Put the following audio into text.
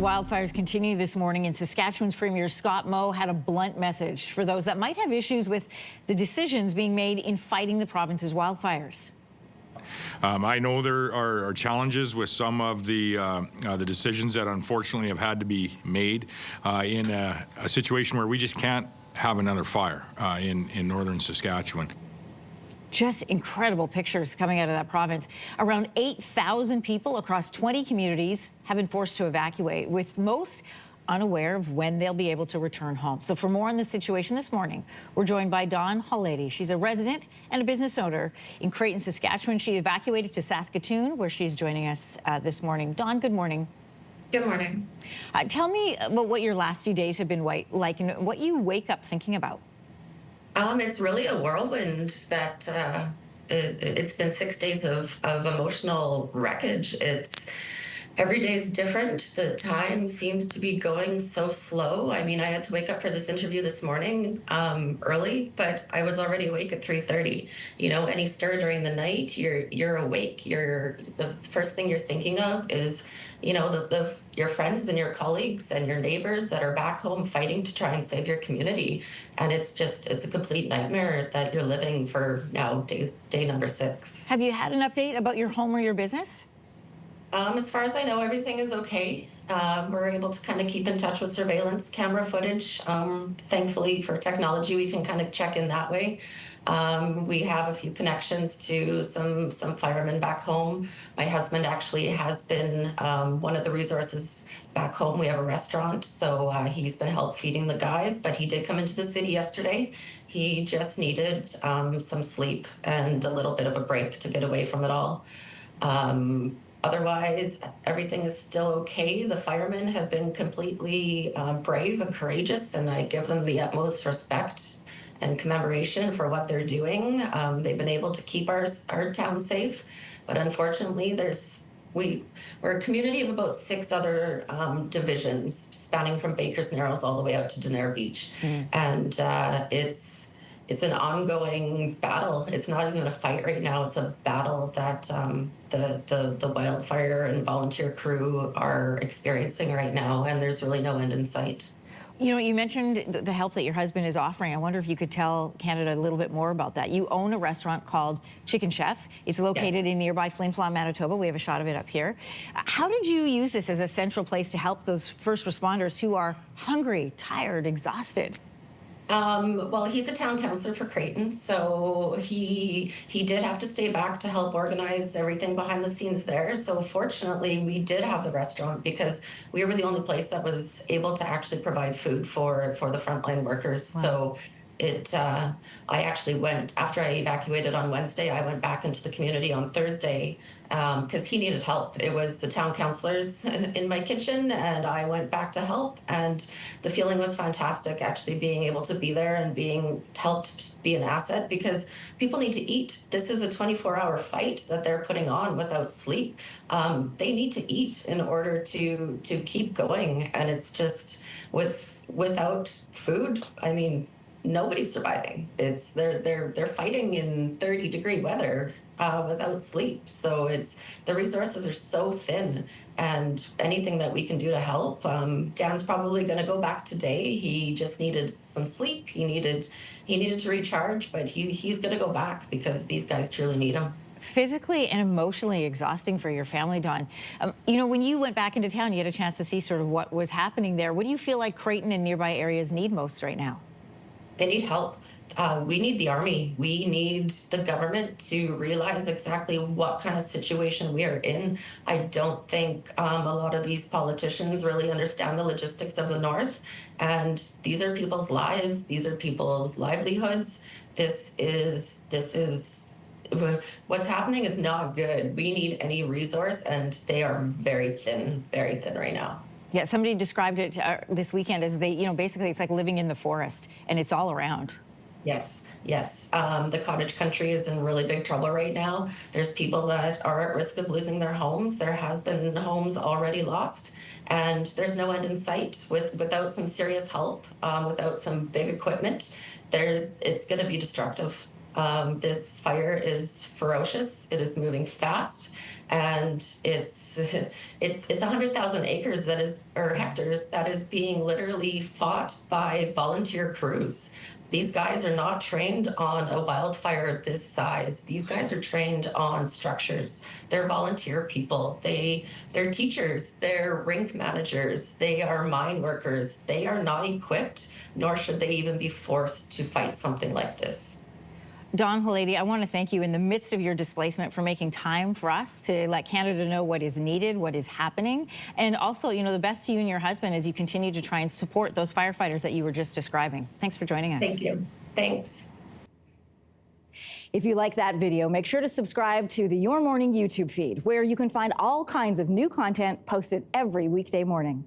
Wildfires continue this morning, and Saskatchewan's Premier Scott Moe had a blunt message for those that might have issues with the decisions being made in fighting the province's wildfires. I know there are challenges with some of the decisions that unfortunately have had to be made in a situation where we just can't have another fire in northern Saskatchewan. Just incredible pictures coming out of that province. Around 8,000 people across 20 communities have been forced to evacuate, with most unaware of when they'll be able to return home. So for more on the situation this morning, we're joined by Dawn Halady. She's a resident and a business owner in Creighton, Saskatchewan. She evacuated to Saskatoon, where she's joining us this morning. Dawn, good morning. Good morning. Tell me about what your last few days have been like and what you wake up thinking about. It's really a whirlwind that it's been 6 days of emotional wreckage. Every day is different. The time seems to be going so slow. I mean, I had to wake up for this interview this morning early, but I was already awake at 3:30. You know, any stir during the night, you're awake. The first thing you're thinking of is, you know, your friends and your colleagues and your neighbors that are back home fighting to try and save your community. And it's a complete nightmare that you're living for now, day number 6. Have you had an update about your home or your business? As far as I know, everything is okay. We're able to kind of keep in touch with surveillance camera footage. Thankfully, for technology, we can kind of check in that way. We have a few connections to some firemen back home. My husband actually has been one of the resources back home. We have a restaurant, so he's been help feeding the guys, but he did come into the city yesterday. He just needed some sleep and a little bit of a break to get away from it all. Otherwise, everything is still okay. The firemen have been completely brave and courageous, and I give them the utmost respect and commemoration for what they're doing. They've been able to keep our town safe, but unfortunately, we're a community of about 6 other divisions, spanning from Baker's Narrows all the way out to Denair Beach, and it's an ongoing battle. It's not even a fight right now. It's a battle that the wildfire and volunteer crew are experiencing right now, and there's really no end in sight. You know, you mentioned the help that your husband is offering. I wonder if you could tell Canada a little bit more about that. You own a restaurant called Chicken Chef. It's located in nearby Flin Flon, Manitoba. We have a shot of it up here. How did you use this as a central place to help those first responders who are hungry, tired, exhausted? Well, he's a town councillor for Creighton, so he did have to stay back to help organize everything behind the scenes there. So fortunately, we did have the restaurant because we were the only place that was able to actually provide food for the frontline workers. Wow. So I actually went, after I evacuated on Wednesday, I went back into the community on Thursday because he needed help. It was the town councillors in my kitchen, and I went back to help, and the feeling was fantastic, actually being able to be there and being helped be an asset, because people need to eat. This is a 24-hour fight that they're putting on without sleep. They need to eat in order to keep going, and it's just without food, I mean, nobody's surviving. They're fighting in 30-degree weather without sleep. So the resources are so thin, and anything that we can do to help. Dan's probably going to go back today. He just needed some sleep. He needed to recharge, but he's going to go back because these guys truly need him. Physically and emotionally exhausting for your family, Dawn. You know, when you went back into town, you had a chance to see sort of what was happening there. What do you feel like Creighton and nearby areas need most right now? They need help. We need the army. We need the government to realize exactly what kind of situation we are in. I don't think a lot of these politicians really understand the logistics of the North. And these are people's lives. These are people's livelihoods. This is what's happening is not good. We need any resource, and they are very thin right now. Yeah, somebody described it this weekend as basically it's like living in the forest, and it's all around. Yes. The cottage country is in really big trouble right now. There's people that are at risk of losing their homes. There has been homes already lost, and there's no end in sight without some serious help, without some big equipment. It's going to be destructive. This fire is ferocious. It is moving fast. and it's 100,000 acres that is, or hectares, that is being literally fought by volunteer crews. These guys are not trained on a wildfire this size. These guys are trained on structures. They're volunteer people. They're teachers. They're rink managers. They are mine workers. They are not equipped, nor should they even be forced to fight something like this. Dawn Halady, I want to thank you in the midst of your displacement for making time for us to let Canada know what is needed, what is happening, and also, you know, the best to you and your husband as you continue to try and support those firefighters that you were just describing. Thanks for joining us. Thank you. Thanks. If you like that video, make sure to subscribe to the Your Morning YouTube feed, where you can find all kinds of new content posted every weekday morning.